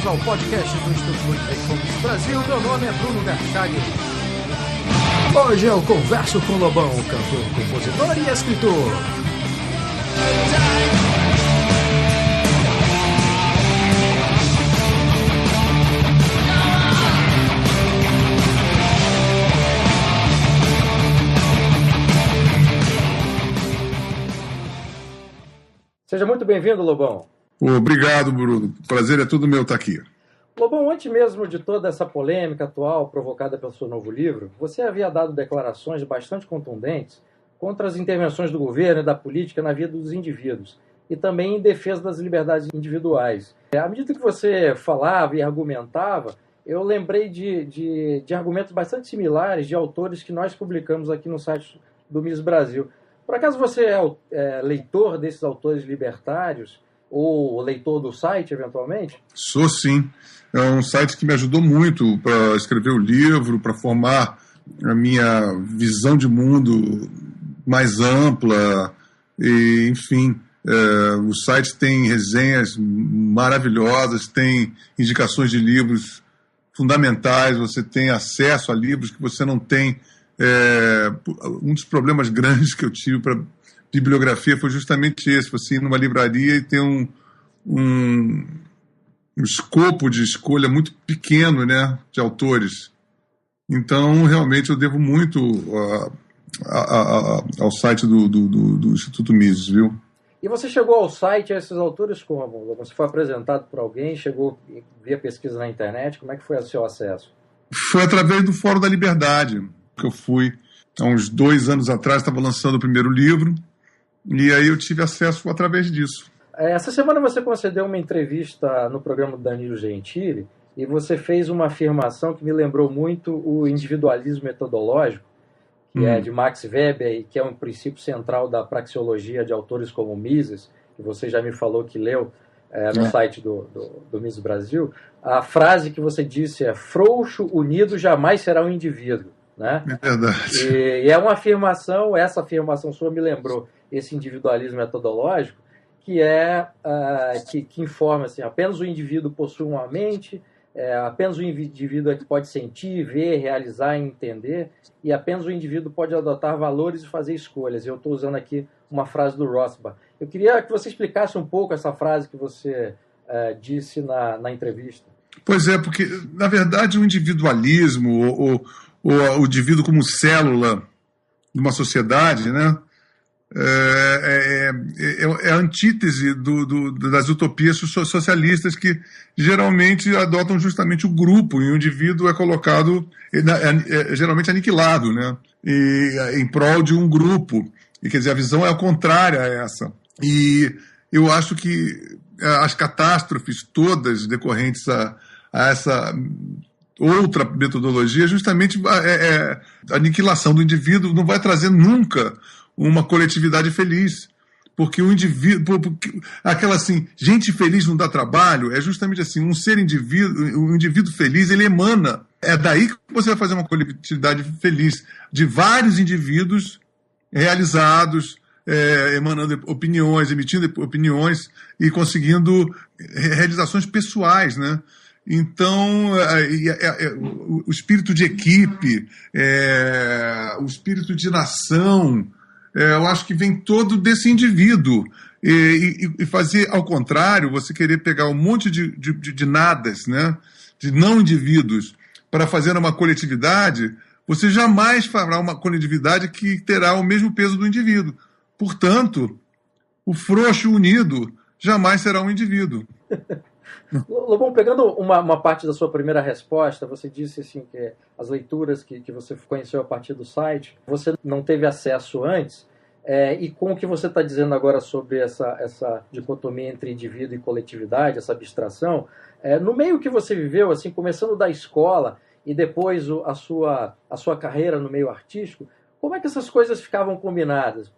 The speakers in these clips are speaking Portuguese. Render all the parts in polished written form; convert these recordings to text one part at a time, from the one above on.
ao podcast do Instituto Fomos Brasil. Meu nome é Bruno Garchag. Hoje eu converso com o Lobão, cantor, compositor e escritor. Seja muito bem-vindo, Lobão. Obrigado, Bruno. O prazer é todo meu estar aqui. Lobão, antes mesmo de toda essa polêmica atual provocada pelo seu novo livro, você havia dado declarações bastante contundentes contra as intervenções do governo e da política na vida dos indivíduos e também em defesa das liberdades individuais. À medida que você falava e argumentava, eu lembrei de argumentos bastante similares de autores que nós publicamos aqui no site do Mises Brasil. Por acaso você é leitor desses autores libertários ou leitor do site, eventualmente? Sou, sim. É um site que me ajudou muito para escrever o livro, para formar a minha visão de mundo mais ampla. E, enfim, o site tem resenhas maravilhosas, tem indicações de livros fundamentais, você tem acesso a livros que você não tem. Um dos problemas grandes que eu tive para bibliografia foi justamente esse: você ir numa livraria e ter um escopo de escolha muito pequeno, né, de autores. Então, realmente, eu devo muito ao site do Instituto Mises, viu? E você chegou ao site, a esses autores como? Você foi apresentado por alguém, chegou via pesquisa na internet, como é que foi o seu acesso? Foi através do Fórum da Liberdade, que eu fui há uns 2 anos atrás, estava lançando o primeiro livro, e aí eu tive acesso através disso. Essa semana você concedeu uma entrevista no programa do Danilo Gentili, e você fez uma afirmação que me lembrou muito o individualismo metodológico, que é de Max Weber, e que é um princípio central da praxeologia de autores como Mises, que você já me falou que leu no site do Mises Brasil. A frase que você disse é: frouxo unido jamais será um indivíduo. Né? É verdade. E é uma afirmação, essa afirmação sua me lembrou esse individualismo metodológico, que que informa assim: apenas o indivíduo possui uma mente, apenas o indivíduo é que pode sentir, ver, realizar e entender, e apenas o indivíduo pode adotar valores e fazer escolhas. Eu estou usando aqui uma frase do Rothbard. Eu queria que você explicasse um pouco essa frase que você disse na entrevista. Pois é, porque, na verdade, o individualismo, o indivíduo como célula de uma sociedade, né, é a antítese das utopias socialistas, que geralmente adotam justamente o grupo, e o indivíduo é colocado, geralmente aniquilado, né, em prol de um grupo. E, quer dizer, a visão é contrária a essa. E eu acho que as catástrofes todas decorrentes a essa outra metodologia, justamente a aniquilação do indivíduo não vai trazer nunca uma coletividade feliz, porque o indivíduo, aquela assim, gente feliz não dá trabalho, é justamente assim, um indivíduo feliz, ele emana, é daí que você vai fazer uma coletividade feliz, de vários indivíduos realizados, emanando opiniões, emitindo opiniões e conseguindo realizações pessoais, né? Então, o espírito de equipe, o espírito de nação, eu acho que vem todo desse indivíduo. E fazer ao contrário, você querer pegar um monte de nadas, né, de não indivíduos, para fazer uma coletividade, você jamais fará uma coletividade que terá o mesmo peso do indivíduo. Portanto, o frouxo unido jamais será um indivíduo. Lobão, pegando uma parte da sua primeira resposta, você disse assim, que as leituras que você conheceu a partir do site, você não teve acesso antes, e com o que você está dizendo agora sobre essa dicotomia entre indivíduo e coletividade, essa abstração, no meio que você viveu, assim, começando da escola e depois a sua carreira no meio artístico, como é que essas coisas ficavam combinadas?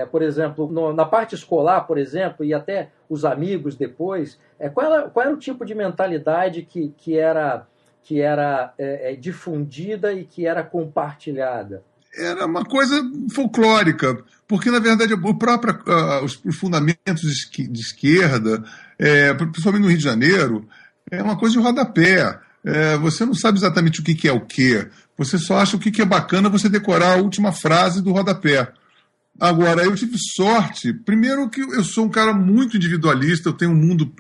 Por exemplo, na parte escolar, por exemplo, e até os amigos depois, qual era o tipo de mentalidade que era difundida e que era compartilhada? Era uma coisa folclórica, porque, na verdade, os fundamentos de esquerda, principalmente no Rio de Janeiro, é uma coisa de rodapé. Você não sabe exatamente o que é o quê. Você só acha o que é bacana você decorar a última frase do rodapé. Agora, eu tive sorte, primeiro que eu sou um cara muito individualista, eu tenho um mundo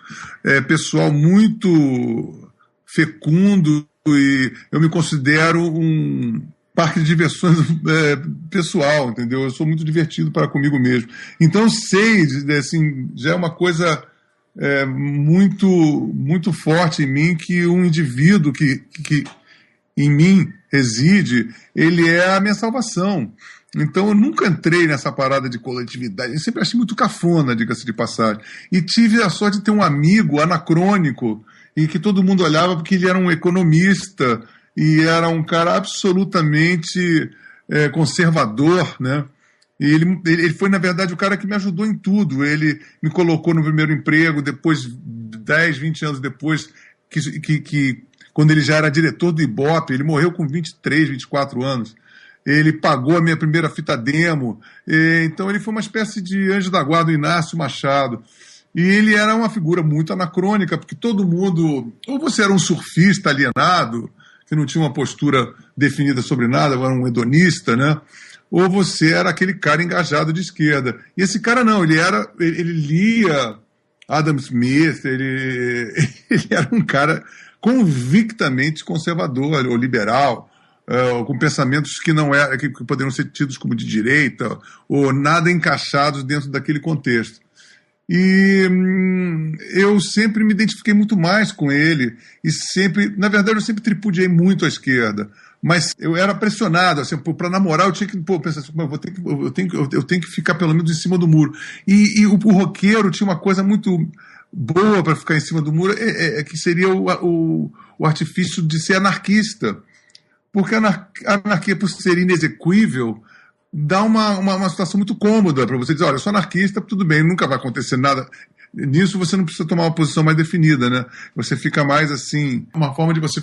pessoal muito fecundo e eu me considero um parque de diversões pessoal, entendeu? Eu sou muito divertido para comigo mesmo. Então, eu sei, assim, já é uma coisa muito, muito forte em mim que um indivíduo que em mim reside, ele é a minha salvação. Então, eu nunca entrei nessa parada de coletividade. Eu sempre achei muito cafona, diga-se de passagem. E tive a sorte de ter um amigo anacrônico e que todo mundo olhava porque ele era um economista e era um cara absolutamente conservador, né? E ele foi, na verdade, o cara que me ajudou em tudo. Ele me colocou no primeiro emprego, depois, 10, 20 anos depois, quando ele já era diretor do Ibope, ele morreu com 23, 24 anos. Ele pagou a minha primeira fita demo. Então ele foi uma espécie de anjo da guarda, do Inácio Machado. E ele era uma figura muito anacrônica, porque todo mundo... Ou você era um surfista alienado, que não tinha uma postura definida sobre nada, era um hedonista, né? Ou você era aquele cara engajado de esquerda. E esse cara não, ele lia Adam Smith, ele era um cara convictamente conservador ou liberal, com pensamentos que poderiam ser tidos como de direita, ou nada encaixados dentro daquele contexto. E eu sempre me identifiquei muito mais com ele, e sempre, na verdade, eu sempre tripudiei muito à esquerda, mas eu era pressionado, assim, para namorar eu tinha que pensar assim, eu tenho que ficar pelo menos em cima do muro. E o roqueiro tinha uma coisa muito boa para ficar em cima do muro, que seria o artifício de ser anarquista. Porque a anarquia, por ser inexequível, dá uma situação muito cômoda para você dizer, olha, eu sou anarquista, tudo bem, nunca vai acontecer nada. Nisso você não precisa tomar uma posição mais definida, né? Você fica mais assim, uma forma de você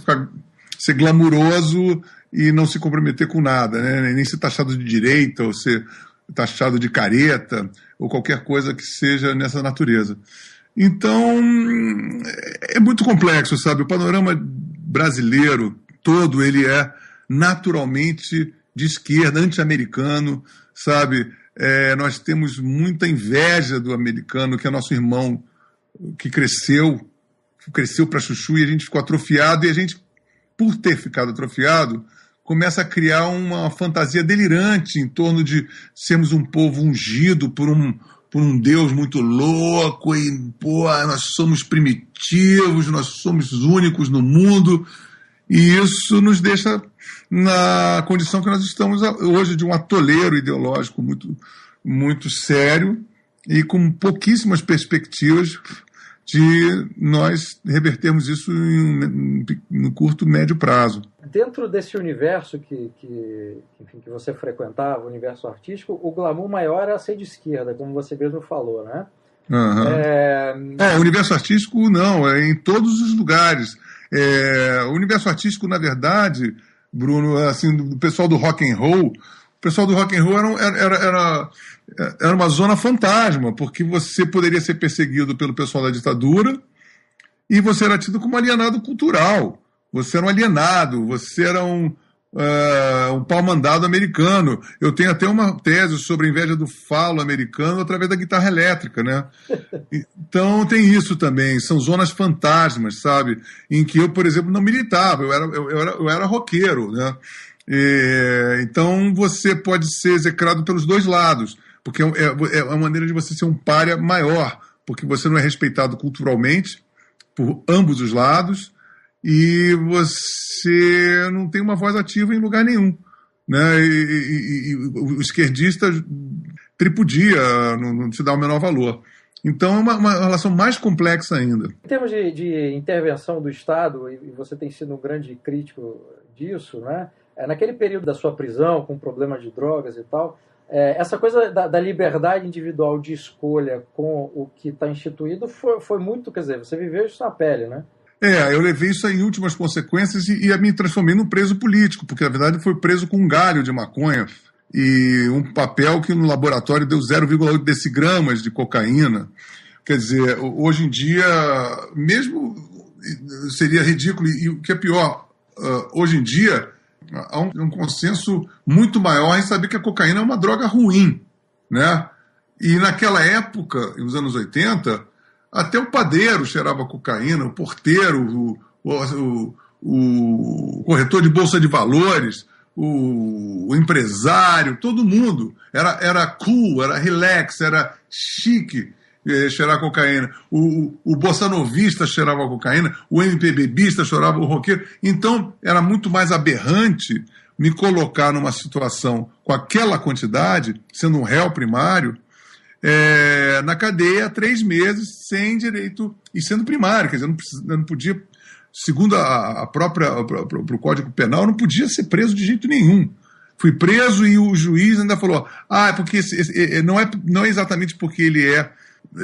ser glamuroso e não se comprometer com nada, né? Nem ser taxado de direita, ou ser taxado de careta, ou qualquer coisa que seja nessa natureza. Então, é muito complexo, sabe? O panorama brasileiro todo, ele é naturalmente de esquerda, anti-americano, sabe? Nós temos muita inveja do americano, que é nosso irmão, que cresceu para chuchu e a gente ficou atrofiado, e a gente, por ter ficado atrofiado, começa a criar uma fantasia delirante em torno de sermos um povo ungido por um Deus muito louco, e nós somos primitivos, nós somos únicos no mundo, e isso nos deixa na condição que nós estamos hoje, de um atoleiro ideológico muito, muito sério e com pouquíssimas perspectivas de nós revertermos isso no curto, médio prazo. Dentro desse universo que você frequentava, o universo artístico, o glamour maior era ser de esquerda, como você mesmo falou, né? Uhum. O universo artístico não, é em todos os lugares. O universo artístico, na verdade, Bruno, assim, do pessoal do rock and roll, o pessoal do rock and roll era uma zona fantasma, porque você poderia ser perseguido pelo pessoal da ditadura e você era tido como alienado cultural. Você era um alienado, você era um pau-mandado americano. Eu tenho até uma tese sobre a inveja do falo americano através da guitarra elétrica, né? Então tem isso também, são zonas fantasmas, sabe? Em que eu, por exemplo, não militava, eu era roqueiro, né? Então você pode ser execrado pelos dois lados, porque é uma maneira de você ser um pária maior, porque você não é respeitado culturalmente por ambos os lados, e você não tem uma voz ativa em lugar nenhum, né? E o esquerdista tripudia, não te dá o menor valor. Então é uma relação mais complexa ainda. Em termos de intervenção do Estado, e você tem sido um grande crítico disso, né? Naquele período da sua prisão, com problemas de drogas e tal, essa coisa da liberdade individual de escolha com o que está instituído foi muito, quer dizer, você viveu isso na pele, né? Eu levei isso em últimas consequências e me transformei num preso político, porque na verdade foi preso com um galho de maconha e um papel que no laboratório deu 0,8 decigramas de cocaína. Quer dizer, hoje em dia, mesmo seria ridículo. E o que é pior, hoje em dia, há um consenso muito maior em saber que a cocaína é uma droga ruim, né? E naquela época, nos anos 80, até o padeiro cheirava cocaína, o porteiro, o corretor de bolsa de valores, o empresário, todo mundo. Era cool, era relax, era chique cheirar cocaína. O bossa-novista cheirava cocaína, o MPBista cheirava o roqueiro. Então, era muito mais aberrante me colocar numa situação com aquela quantidade, sendo um réu primário, na cadeia há 3 meses, sem direito, e sendo primário, quer dizer, eu não podia, segundo o Código Penal, eu não podia ser preso de jeito nenhum. Fui preso e o juiz ainda falou, é porque não é exatamente porque ele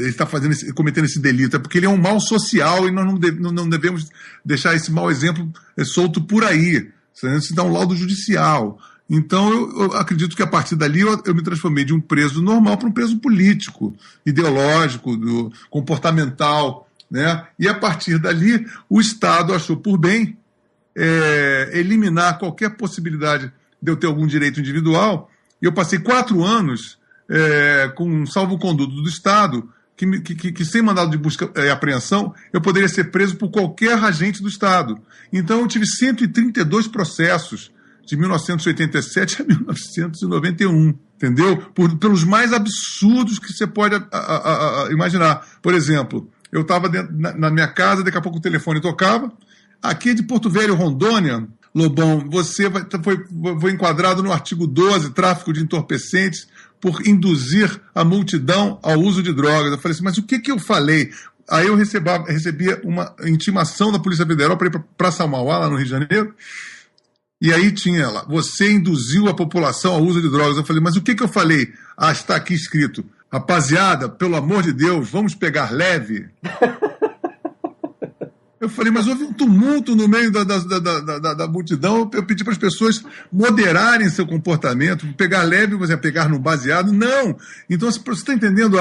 está cometendo esse delito, é porque ele é um mal social e nós não devemos deixar esse mau exemplo solto por aí, senão se dá um laudo judicial. Então, eu acredito que a partir dali eu me transformei de um preso normal para um preso político, ideológico, comportamental, né? E a partir dali, o Estado achou por bem eliminar qualquer possibilidade de eu ter algum direito individual, e eu passei 4 anos com um salvo-conduto do Estado, que sem mandado de busca e apreensão, eu poderia ser preso por qualquer agente do Estado. Então, eu tive 132 processos, de 1987 a 1991, entendeu? Pelos mais absurdos que você pode imaginar. Por exemplo, eu estava na minha casa, daqui a pouco o telefone tocava. Aqui de Porto Velho, Rondônia, Lobão, você foi enquadrado no artigo 12, tráfico de entorpecentes, por induzir a multidão ao uso de drogas. Eu falei assim, mas o que eu falei? Aí eu recebia uma intimação da Polícia Federal para ir para Samauá, lá no Rio de Janeiro. E aí tinha lá, você induziu a população ao uso de drogas. Eu falei, mas o que eu falei? Está aqui escrito, rapaziada, pelo amor de Deus, vamos pegar leve. Eu falei, mas houve um tumulto no meio da multidão, eu pedi para as pessoas moderarem seu comportamento, pegar leve, você pegar no baseado, não. Então, você está entendendo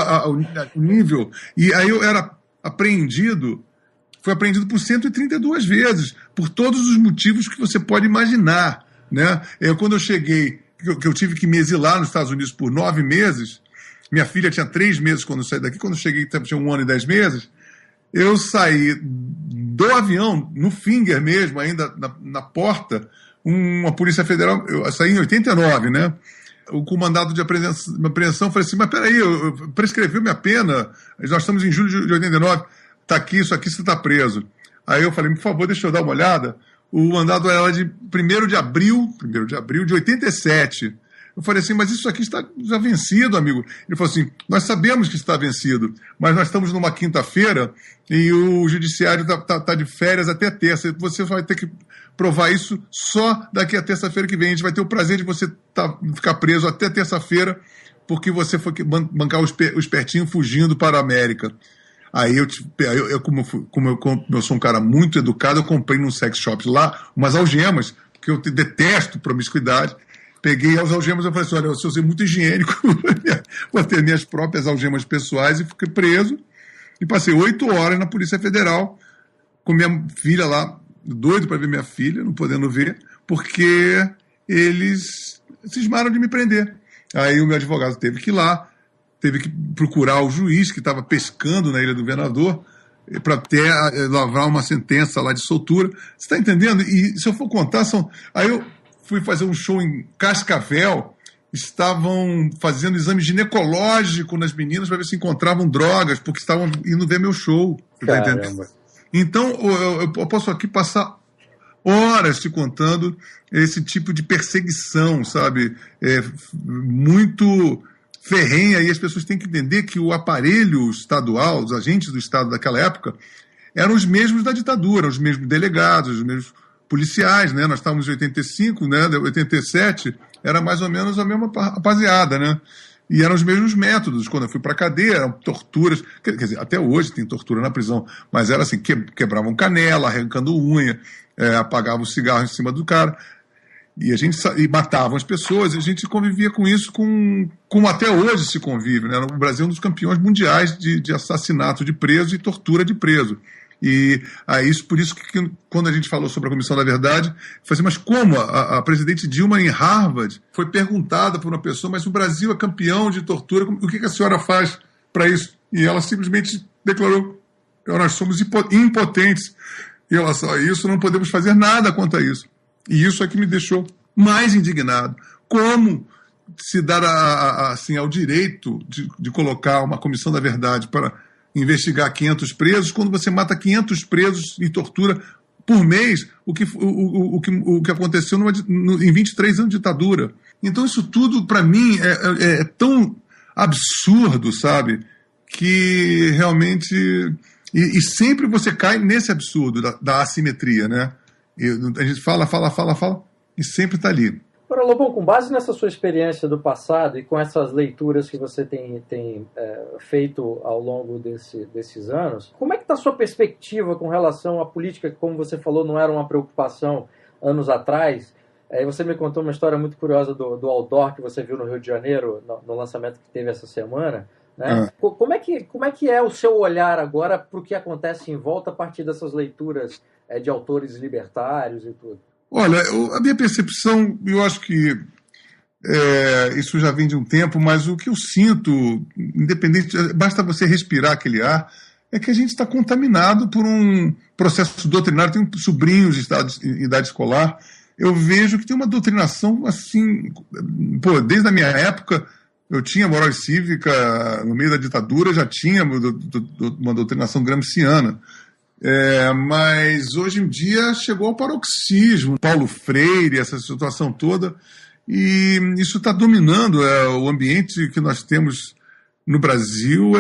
o nível? E aí eu era apreendido, foi apreendido por 132 vezes, por todos os motivos que você pode imaginar, né? Quando eu cheguei, que eu tive que me exilar nos Estados Unidos por 9 meses, minha filha tinha 3 meses quando eu saí daqui, quando eu cheguei tinha 1 ano e 10 meses, eu saí do avião, no finger mesmo, ainda na porta, uma Polícia Federal, eu saí em 89, né? Com o mandado de apreensão, falei assim, mas peraí, prescreveu minha pena, nós estamos em julho de 89, tá aqui, isso aqui, você está preso. Aí eu falei, por favor, deixa eu dar uma olhada. O mandado era de 1º de abril de 87. Eu falei assim, mas isso aqui está já vencido, amigo. Ele falou assim, nós sabemos que está vencido, mas nós estamos numa quinta-feira e o judiciário está de férias até terça. Você vai ter que provar isso só daqui a terça-feira que vem. A gente vai ter o prazer de você ficar preso até terça-feira, porque você foi bancar o espertinho fugindo para a América. Aí como eu sou um cara muito educado, eu comprei num sex shop lá umas algemas, porque eu detesto promiscuidade. Peguei as algemas e falei assim, olha, eu sou muito higiênico, vou ter minhas próprias algemas pessoais, e fiquei preso. E passei 8 horas na Polícia Federal com minha filha lá, doido para ver minha filha, não podendo ver, porque eles cismaram de me prender. Aí o meu advogado teve que ir lá, teve que procurar o juiz que estava pescando na Ilha do Governador para até lavrar uma sentença lá de soltura. Você está entendendo? E se eu for contar, aí eu fui fazer um show em Cascavel, estavam fazendo exame ginecológico nas meninas para ver se encontravam drogas, porque estavam indo ver meu show. Você tá entendendo? Então, eu posso aqui passar horas te contando esse tipo de perseguição, sabe? Muito ferrenha, e as pessoas têm que entender que o aparelho estadual, os agentes do Estado daquela época, eram os mesmos da ditadura, os mesmos delegados, os mesmos policiais, né? Nós estávamos em 85, né? 87, era mais ou menos a mesma rapaziada, né? E eram os mesmos métodos. Quando eu fui para a cadeia, eram torturas, quer dizer, até hoje tem tortura na prisão, mas era assim, quebravam canela, arrancando unha, apagavam o cigarro em cima do cara, e matavam as pessoas, e a gente convivia com isso, como até hoje se convive, né? O Brasil é um dos campeões mundiais de assassinato de preso e tortura de preso. E por isso que quando a gente falou sobre a Comissão da Verdade, eu falei assim, mas como a presidente Dilma em Harvard foi perguntada por uma pessoa, mas o Brasil é campeão de tortura, o que a senhora faz para isso? E ela simplesmente declarou, nós somos impotentes em relação a isso, não podemos fazer nada quanto a isso. E isso é que me deixou mais indignado. Como se dar assim, ao direito de colocar uma Comissão da Verdade para investigar 500 presos, quando você mata 500 presos e tortura por mês, o que aconteceu em 23 anos de ditadura. Então isso tudo, para mim, é tão absurdo, sabe, que realmente... E sempre você cai nesse absurdo da assimetria, né? A gente fala, e sempre está ali. Agora, Lobão, com base nessa sua experiência do passado e com essas leituras que você tem feito ao longo desses anos, como é que está a sua perspectiva com relação à política, que, como você falou, não era uma preocupação anos atrás? Você me contou uma história muito curiosa do outdoor que você viu no Rio de Janeiro, no lançamento que teve essa semana, né? Como é que é o seu olhar agora para o que acontece em volta a partir dessas leituras de autores libertários e tudo? Olha, a minha percepção, eu acho que isso já vem de um tempo, mas o que eu sinto, independente, basta você respirar aquele ar, é que a gente está contaminado por um processo doutrinário. Tenho sobrinhos em idade escolar, eu vejo que tem uma doutrinação assim, desde a minha época, eu tinha moral e cívica, no meio da ditadura já tinha uma doutrinação gramsciana. Mas hoje em dia chegou ao paroxismo, Paulo Freire, essa situação toda, e isso está dominando o ambiente que nós temos no Brasil,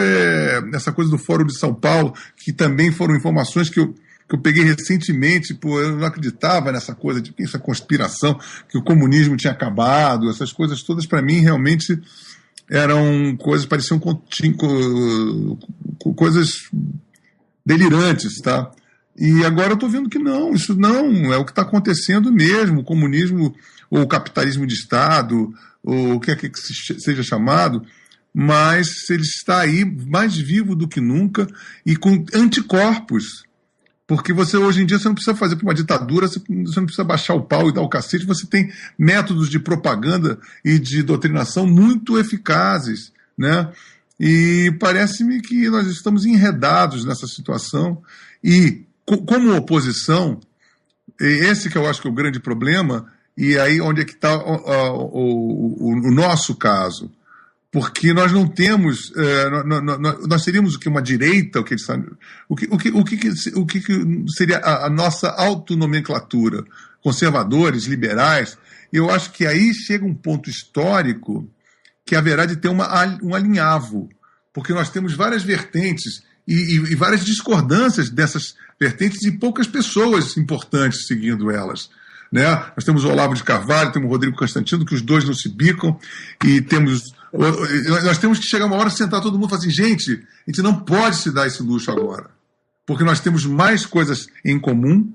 essa coisa do Fórum de São Paulo, que também foram informações que eu peguei recentemente, eu não acreditava nessa coisa de essa conspiração, que o comunismo tinha acabado, essas coisas todas para mim realmente eram coisas, pareciam coisas delirantes, tá? E agora eu estou vendo que não, isso não é o que está acontecendo mesmo, o comunismo ou o capitalismo de Estado, ou o que é que seja chamado, mas ele está aí mais vivo do que nunca e com anticorpos, porque hoje em dia você não precisa fazer para uma ditadura, você não precisa baixar o pau e dar o cacete, você tem métodos de propaganda e de doutrinação muito eficazes, né? E parece-me que nós estamos enredados nessa situação e, como oposição, esse que eu acho que é o grande problema, e aí onde é que está o nosso caso. Porque nós não temos, nós teríamos uma direita, o que seria a nossa autonomenclatura, conservadores, liberais. Eu acho que aí chega um ponto histórico que haverá de ter um alinhavo, porque nós temos várias vertentes e várias discordâncias dessas vertentes e poucas pessoas importantes seguindo elas. Né? Nós temos o Olavo de Carvalho, temos o Rodrigo Constantino, que os dois não se bicam, e nós temos que chegar uma hora, sentar todo mundo e falar assim, gente, a gente não pode se dar esse luxo agora, porque nós temos mais coisas em comum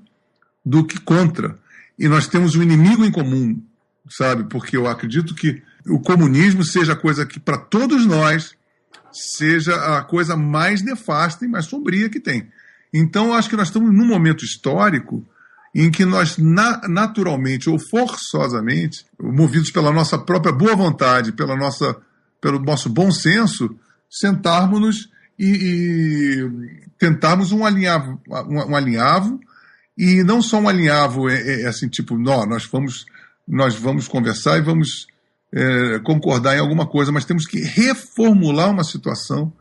do que contra, e nós temos um inimigo em comum, sabe? Porque eu acredito que o comunismo seja a coisa que, para todos nós, seja a coisa mais nefasta e mais sombria que tem. Então, eu acho que nós estamos num momento histórico em que nós, naturalmente ou forçosamente, movidos pela nossa própria boa vontade, pelo nosso bom senso, sentarmos-nos e tentarmos um alinhavo, e não só um alinhavo assim, tipo, nós vamos conversar e vamos concordar em alguma coisa, mas temos que reformular uma situação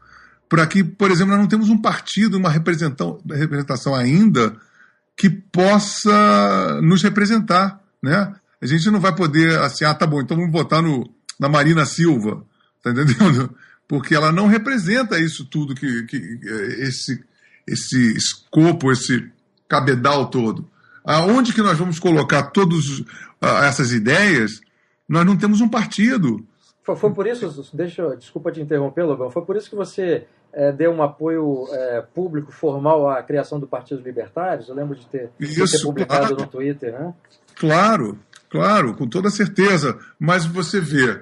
para que, por exemplo, nós não temos um partido, uma representação ainda que possa nos representar, né? A gente não vai poder, assim, tá bom, então vamos votar na Marina Silva, tá entendendo? Porque ela não representa isso tudo, esse escopo, esse cabedal todo. Aonde que nós vamos colocar todas essas ideias? Nós não temos um partido. Foi por isso, desculpa te interromper, Lobão, foi por isso que você deu um apoio público, formal à criação do Partido Libertários? Eu lembro de ter publicado no Twitter, né? Claro, com toda certeza. Mas você vê,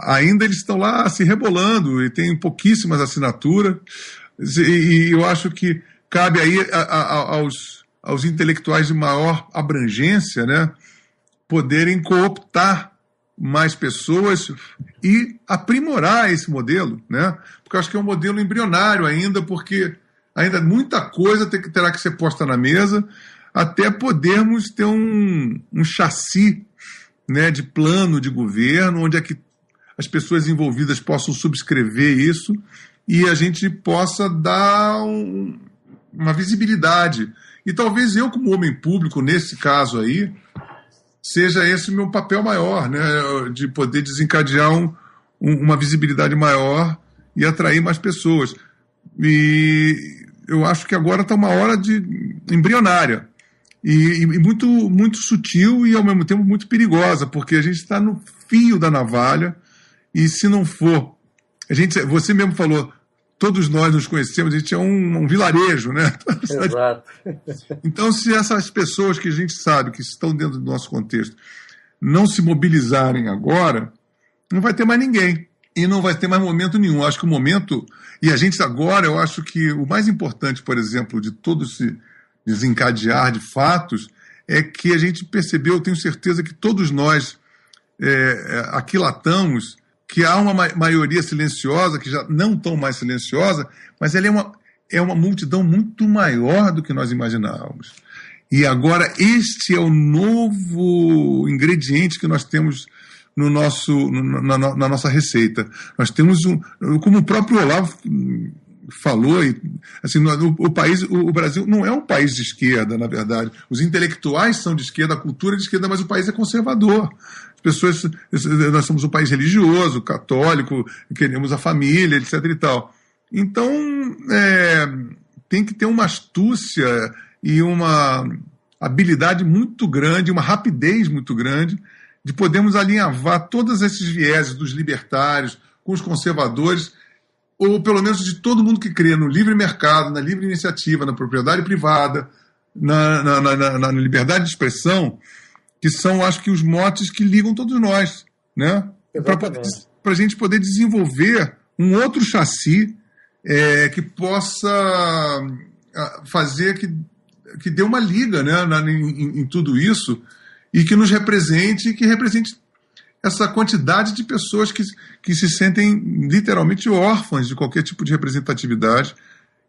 ainda eles estão lá se rebolando e tem pouquíssimas assinaturas. E eu acho que cabe aí aos intelectuais de maior abrangência, né, poderem cooptar mais pessoas e aprimorar esse modelo, né? Porque eu acho que é um modelo embrionário ainda, porque ainda muita coisa terá que ser posta na mesa até podermos ter um chassi, né, de plano de governo, onde é que as pessoas envolvidas possam subscrever isso e a gente possa dar uma visibilidade. E talvez eu, como homem público, nesse caso aí, seja esse o meu papel maior, né, de poder desencadear uma visibilidade maior e atrair mais pessoas. E eu acho que agora está uma hora embrionária e muito, muito sutil e, ao mesmo tempo, muito perigosa, porque a gente está no fio da navalha e, se não for... Você mesmo falou, todos nós nos conhecemos, a gente é um vilarejo, né? Exato. Então, se essas pessoas que a gente sabe que estão dentro do nosso contexto não se mobilizarem agora, não vai ter mais ninguém. E não vai ter mais momento nenhum. Acho que o momento... E a gente agora, eu acho que o mais importante, por exemplo, de todo esse desencadear de fatos, é que a gente percebeu, eu tenho certeza que todos nós aquilatamos que há uma maioria silenciosa, que já não tão mais silenciosa, mas ela é uma multidão muito maior do que nós imaginávamos. E agora este é o novo ingrediente que nós temos na nossa receita. Nós temos como o próprio Olavo falou, assim, o Brasil não é um país de esquerda, na verdade. Os intelectuais são de esquerda, a cultura é de esquerda, mas o país é conservador. Nós somos um país religioso, católico, queremos a família, etc. e tal. Então, tem que ter uma astúcia e uma habilidade muito grande, uma rapidez muito grande, de podermos alinhavar todos esses vieses dos libertários com os conservadores, ou pelo menos de todo mundo que crê no livre mercado, na livre iniciativa, na propriedade privada, na liberdade de expressão, que são, acho que, os motes que ligam todos nós, né? Para a gente poder desenvolver um outro chassi que possa fazer que dê uma liga, né, em tudo isso, e que nos represente, e que represente essa quantidade de pessoas que se sentem literalmente órfãs de qualquer tipo de representatividade,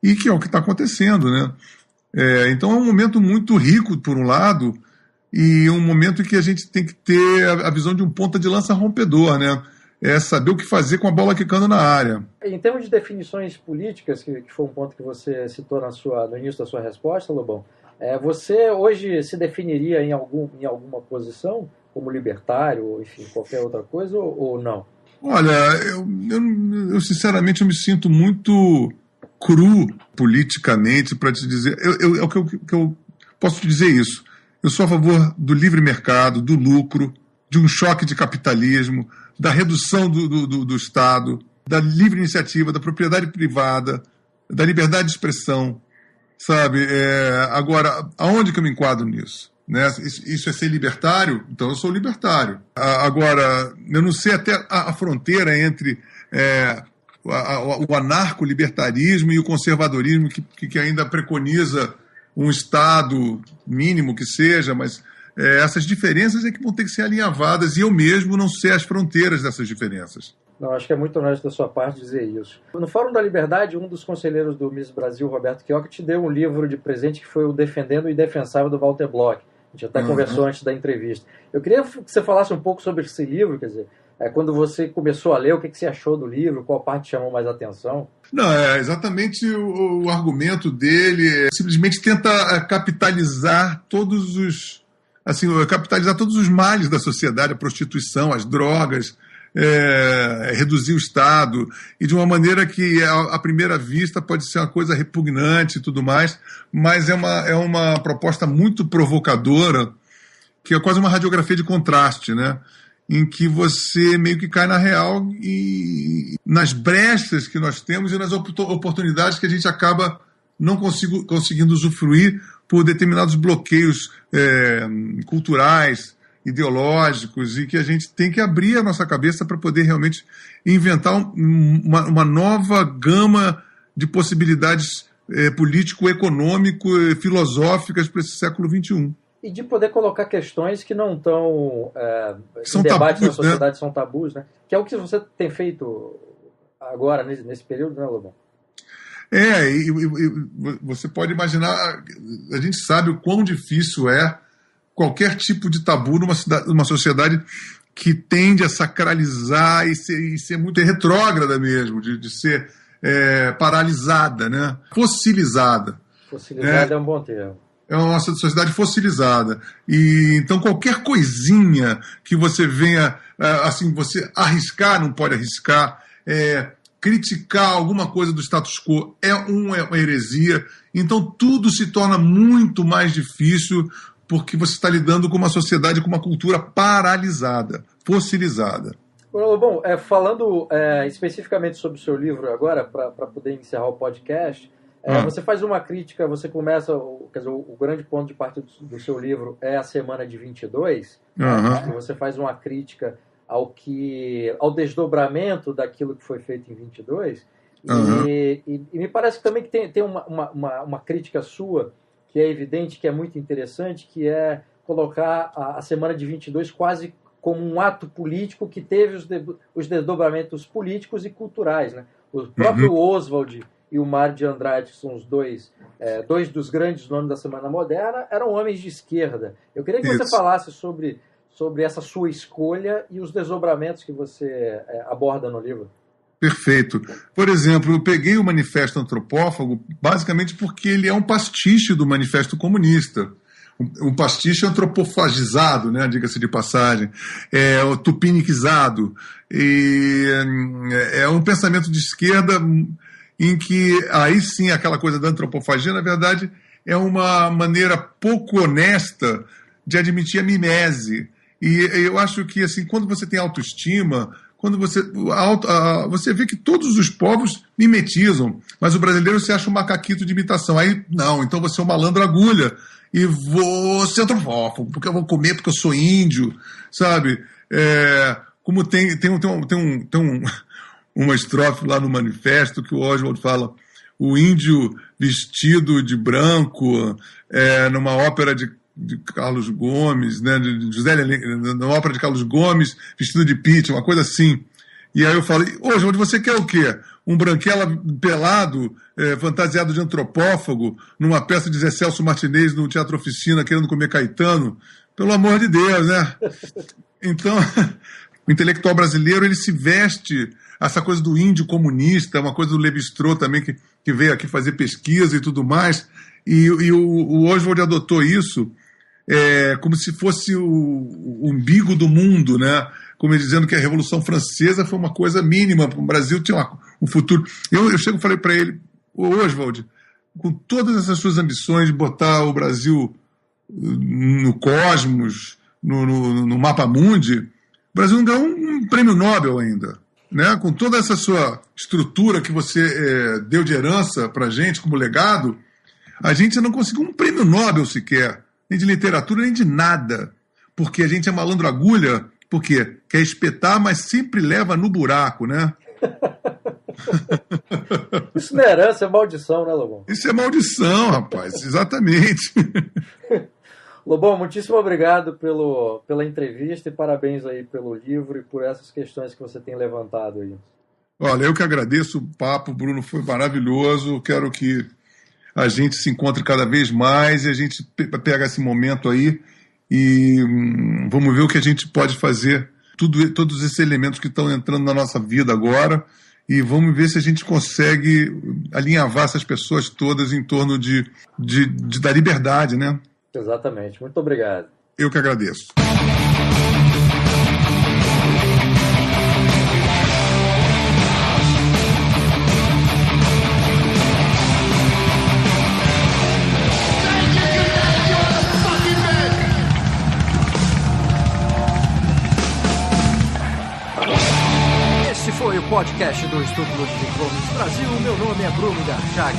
e que é o que está acontecendo, né? Então é um momento muito rico, por um lado, e um momento em que a gente tem que ter a visão de um ponta de lança rompedor, né? Saber o que fazer com a bola quicando na área. Em termos de definições políticas, que foi um ponto que você citou no início da sua resposta, Lobão, você hoje se definiria em alguma posição, como libertário, ou enfim, qualquer outra coisa, ou não? Olha, eu sinceramente eu me sinto muito cru politicamente para te dizer. O que eu posso te dizer isso. Eu sou a favor do livre mercado, do lucro, de um choque de capitalismo, da redução do Estado, da livre iniciativa, da propriedade privada, da liberdade de expressão, sabe? Agora, aonde que eu me enquadro nisso? Né? Isso é ser libertário? Então eu sou libertário. Agora, eu não sei até a fronteira entre o anarco-libertarismo e o conservadorismo que ainda preconiza um Estado mínimo que seja, mas essas diferenças é que vão ter que ser alinhavadas, e eu mesmo não sei as fronteiras dessas diferenças. Não, acho que é muito honesto da sua parte dizer isso. No Fórum da Liberdade, um dos conselheiros do Miss Brasil, Roberto Quioca, te deu um livro de presente que foi o Defendendo o Indefensável, do Walter Bloch. A gente até conversou antes da entrevista. Eu queria que você falasse um pouco sobre esse livro, quer dizer, quando você começou a ler, o que você achou do livro, qual parte chamou mais atenção? Não, exatamente o argumento dele simplesmente tenta capitalizar todos os males da sociedade, a prostituição, as drogas, reduzir o Estado, e de uma maneira que à primeira vista pode ser uma coisa repugnante e tudo mais, mas é uma proposta muito provocadora, que é quase uma radiografia de contraste, né? Em que você meio que cai na real e nas brechas que nós temos e nas oportunidades que a gente acaba não conseguindo usufruir por determinados bloqueios culturais, ideológicos, e que a gente tem que abrir a nossa cabeça para poder realmente inventar uma nova gama de possibilidades político-econômico e filosóficas para esse século XXI. E de poder colocar questões que não estão em debate na sociedade, né? São tabus, né? Que é o que você tem feito agora, nesse período, né, Lobão? E você pode imaginar, a gente sabe o quão difícil é qualquer tipo de tabu numa sociedade que tende a sacralizar e ser muito retrógrada mesmo, de ser paralisada, né? Fossilizada. Fossilizada é um bom termo. É uma sociedade fossilizada. E então qualquer coisinha que você venha, assim, você arriscar, não pode arriscar, criticar alguma coisa do status quo é uma heresia. Então tudo se torna muito mais difícil porque você está lidando com uma sociedade, com uma cultura paralisada, fossilizada. Bom, falando especificamente sobre o seu livro agora, para poder encerrar o podcast, você faz uma crítica, você começa, quer dizer, o grande ponto de partida do seu livro é a semana de 22, e você faz uma crítica ao desdobramento daquilo que foi feito em 22, e me parece também que tem uma crítica sua, que é evidente, que é muito interessante, que é colocar a semana de 22 quase como um ato político que teve os desdobramentos políticos e culturais, né? O próprio Oswald e o Mário de Andrade, que são os dois dos grandes nomes da Semana Moderna, eram homens de esquerda. Eu queria que você falasse sobre essa sua escolha e os desdobramentos que você aborda no livro. Perfeito. Por exemplo, eu peguei o Manifesto Antropófago basicamente porque ele é um pastiche do Manifesto Comunista. Um pastiche antropofagizado, né, diga-se de passagem, tupiniquizado. E é um pensamento de esquerda em que, aí sim, aquela coisa da antropofagia, na verdade, é uma maneira pouco honesta de admitir a mimese. E eu acho que, assim, quando você tem autoestima, quando você vê que todos os povos mimetizam, mas o brasileiro se acha um macaquito de imitação. Aí, não, então você é um malandro agulha e vou ser antropófago, porque eu vou comer, porque eu sou índio, sabe? Como tem uma estrofe lá no manifesto que o Oswald fala: o índio vestido de branco, numa ópera de Carlos Gomes, né, na ópera de Carlos Gomes, vestido de Pitt, uma coisa assim. E aí eu falei: Oswald, você quer o quê? Um branquela pelado, fantasiado de antropófago, numa peça de Zé Celso Martinez no Teatro Oficina, querendo comer Caetano? Pelo amor de Deus, né? Então, o intelectual brasileiro, ele se veste, essa coisa do índio comunista, uma coisa do Lévi-Strauss também, que veio aqui fazer pesquisa e tudo mais, e o Oswald adotou isso como se fosse o umbigo do mundo, né? Como ele dizendo que a Revolução Francesa foi uma coisa mínima, o Brasil tinha um futuro. Eu chego e falei para ele: Oswald, com todas essas suas ambições de botar o Brasil no cosmos, no mapa mundi, o Brasil não ganhou um prêmio Nobel ainda, né? Com toda essa sua estrutura que você deu de herança para a gente como legado, a gente não conseguiu um prêmio Nobel sequer, nem de literatura, nem de nada, porque a gente é malandro agulha, porque quer espetar, mas sempre leva no buraco, né? Isso não é herança, é maldição, né, Lobão? Isso é maldição, rapaz, exatamente. Lobão, muitíssimo obrigado pela entrevista e parabéns aí pelo livro e por essas questões que você tem levantado aí. Olha, eu que agradeço o papo, Bruno, foi maravilhoso. Quero que a gente se encontre cada vez mais e a gente pega esse momento aí e vamos ver o que a gente pode fazer, todos esses elementos que estão entrando na nossa vida agora, e vamos ver se a gente consegue alinhavar essas pessoas todas em torno da liberdade, né? Exatamente. Muito obrigado. Eu que agradeço. Esse foi o podcast do Instituto Ludwig Fomes Brasil. Meu nome é Bruno Garchag.